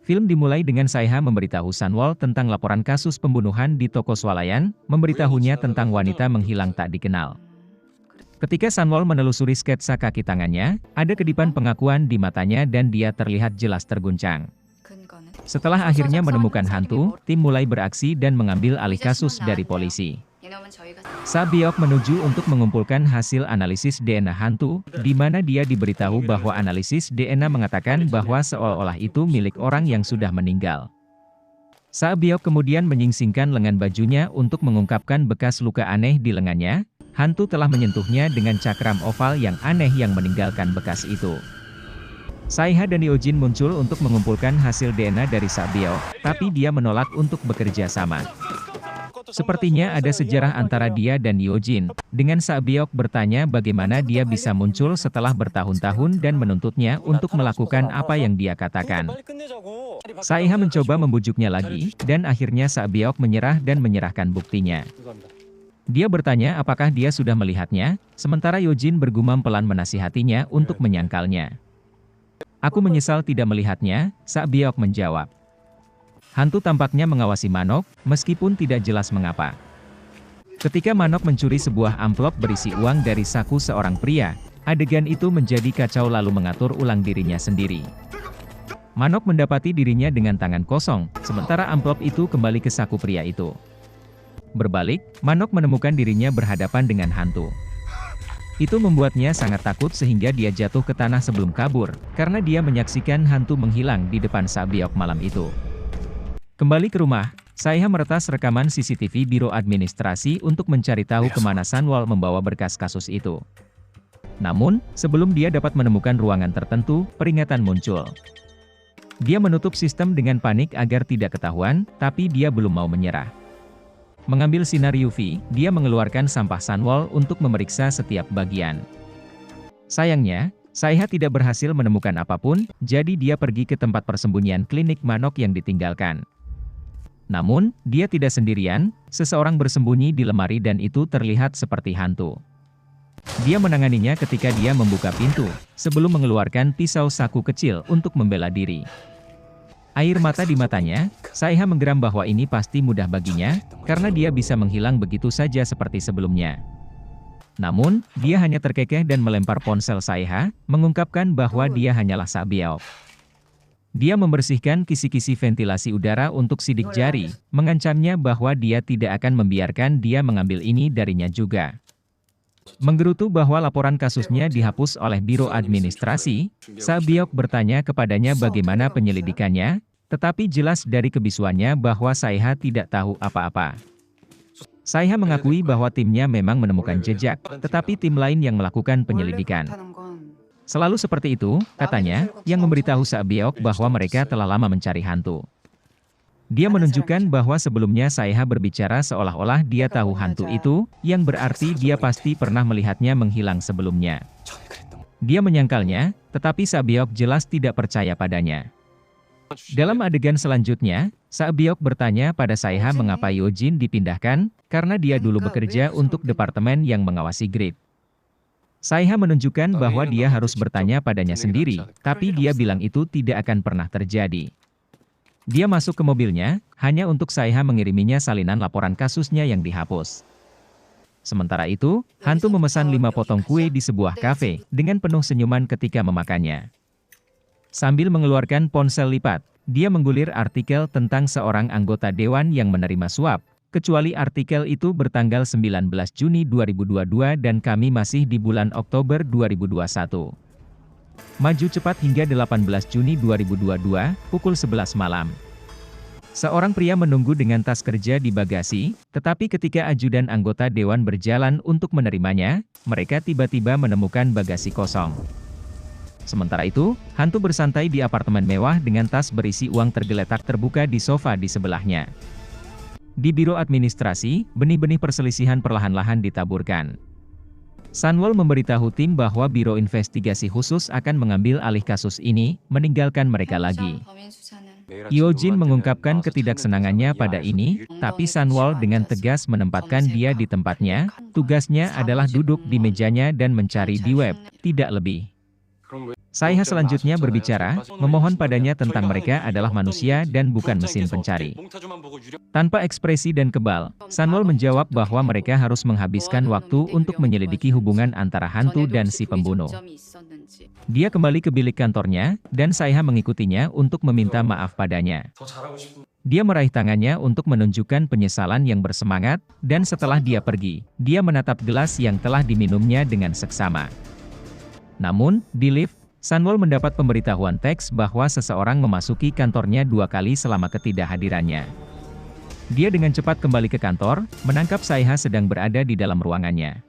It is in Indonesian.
Film dimulai dengan Saiha memberitahu Sunwol tentang laporan kasus pembunuhan di toko swalayan, memberitahunya tentang wanita menghilang tak dikenal. Ketika Sunwol menelusuri sketsa kaki tangannya, ada kedipan pengakuan di matanya dan dia terlihat jelas terguncang. Setelah akhirnya menemukan hantu, tim mulai beraksi dan mengambil alih kasus dari polisi. Sabyok menuju untuk mengumpulkan hasil analisis DNA hantu, di mana dia diberitahu bahwa analisis DNA mengatakan bahwa seolah-olah itu milik orang yang sudah meninggal. Sabyok kemudian menyingsingkan lengan bajunya untuk mengungkapkan bekas luka aneh di lengannya. Hantu telah menyentuhnya dengan cakram oval yang aneh yang meninggalkan bekas itu. Saiha dan Yojin muncul untuk mengumpulkan hasil DNA dari Sabyok, tapi dia menolak untuk bekerja sama. Sepertinya ada sejarah antara dia dan Yojin. Dengan Sabyok bertanya bagaimana dia bisa muncul setelah bertahun-tahun dan menuntutnya untuk melakukan apa yang dia katakan. Saiha mencoba membujuknya lagi, dan akhirnya Sabyok menyerah dan menyerahkan buktinya. Dia bertanya apakah dia sudah melihatnya, sementara Yojin bergumam pelan menasihatinya untuk menyangkalnya. "Aku menyesal tidak melihatnya," Sabyok menjawab. Hantu tampaknya mengawasi Manok, meskipun tidak jelas mengapa. Ketika Manok mencuri sebuah amplop berisi uang dari saku seorang pria, adegan itu menjadi kacau lalu mengatur ulang dirinya sendiri. Manok mendapati dirinya dengan tangan kosong, sementara amplop itu kembali ke saku pria itu. Berbalik, Manok menemukan dirinya berhadapan dengan hantu. Itu membuatnya sangat takut sehingga dia jatuh ke tanah sebelum kabur, karena dia menyaksikan hantu menghilang di depan Sabyok malam itu. Kembali ke rumah, Saiha meretas rekaman CCTV Biro Administrasi untuk mencari tahu kemana Sunwol membawa berkas kasus itu. Namun, sebelum dia dapat menemukan ruangan tertentu, peringatan muncul. Dia menutup sistem dengan panik agar tidak ketahuan, tapi dia belum mau menyerah. Mengambil sinar UV, dia mengeluarkan sampah Sunwol untuk memeriksa setiap bagian. Sayangnya, Saiha tidak berhasil menemukan apapun, jadi dia pergi ke tempat persembunyian klinik Manok yang ditinggalkan. Namun, dia tidak sendirian, seseorang bersembunyi di lemari dan itu terlihat seperti hantu. Dia menanganinya ketika dia membuka pintu, sebelum mengeluarkan pisau saku kecil untuk membela diri. Air mata di matanya, Saiha menggeram bahwa ini pasti mudah baginya, karena dia bisa menghilang begitu saja seperti sebelumnya. Namun, dia hanya terkekeh dan melempar ponsel Saiha, mengungkapkan bahwa dia hanyalah Sabyok. Dia membersihkan kisi-kisi ventilasi udara untuk sidik jari, mengancamnya bahwa dia tidak akan membiarkan dia mengambil ini darinya juga. Menggerutu bahwa laporan kasusnya dihapus oleh Biro Administrasi, Sabyok bertanya kepadanya bagaimana penyelidikannya, tetapi jelas dari kebisuannya bahwa Saiha tidak tahu apa-apa. Saiha mengakui bahwa timnya memang menemukan jejak, tetapi tim lain yang melakukan penyelidikan. Selalu seperti itu, katanya, yang memberitahu Sabyok bahwa mereka telah lama mencari hantu. Dia menunjukkan bahwa sebelumnya Saiha berbicara seolah-olah dia tahu hantu itu, yang berarti dia pasti pernah melihatnya menghilang sebelumnya. Dia menyangkalnya, tetapi Sabyok jelas tidak percaya padanya. Dalam adegan selanjutnya, Sabyok bertanya pada Saiha mengapa Yojin dipindahkan, karena dia dulu bekerja untuk departemen yang mengawasi grid. Saiha menunjukkan bahwa dia harus bertanya padanya sendiri, tapi dia bilang itu tidak akan pernah terjadi. Dia masuk ke mobilnya, hanya untuk Saiha mengiriminya salinan laporan kasusnya yang dihapus. Sementara itu, hantu memesan 5 potong kue di sebuah kafe, dengan penuh senyuman ketika memakannya. Sambil mengeluarkan ponsel lipat, dia menggulir artikel tentang seorang anggota dewan yang menerima suap. Kecuali artikel itu bertanggal 19 Juni 2022 dan kami masih di bulan Oktober 2021. Maju cepat hingga 18 Juni 2022, pukul 11 malam. Seorang pria menunggu dengan tas kerja di bagasi, tetapi ketika ajudan anggota dewan berjalan untuk menerimanya, mereka tiba-tiba menemukan bagasi kosong. Sementara itu, hantu bersantai di apartemen mewah dengan tas berisi uang tergeletak terbuka di sofa di sebelahnya. Di Biro Administrasi, benih-benih perselisihan perlahan-lahan ditaburkan. Sunwol memberitahu tim bahwa Biro Investigasi Khusus akan mengambil alih kasus ini, meninggalkan mereka lagi. Yojin mengungkapkan ketidaksenangannya pada ini, tapi Sunwol dengan tegas menempatkan dia di tempatnya, tugasnya adalah duduk di mejanya dan mencari di web, tidak lebih. Saiha selanjutnya berbicara, memohon padanya tentang mereka adalah manusia dan bukan mesin pencari. Tanpa ekspresi dan kebal, Sunwol menjawab bahwa mereka harus menghabiskan waktu untuk menyelidiki hubungan antara hantu dan si pembunuh. Dia kembali ke bilik kantornya, dan Saiha mengikutinya untuk meminta maaf padanya. Dia meraih tangannya untuk menunjukkan penyesalan yang bersemangat, dan setelah dia pergi, dia menatap gelas yang telah diminumnya dengan seksama. Namun, di lift, Sunwol mendapat pemberitahuan teks bahwa seseorang memasuki kantornya 2 kali selama ketidakhadirannya. Dia dengan cepat kembali ke kantor, menangkap Saiha sedang berada di dalam ruangannya.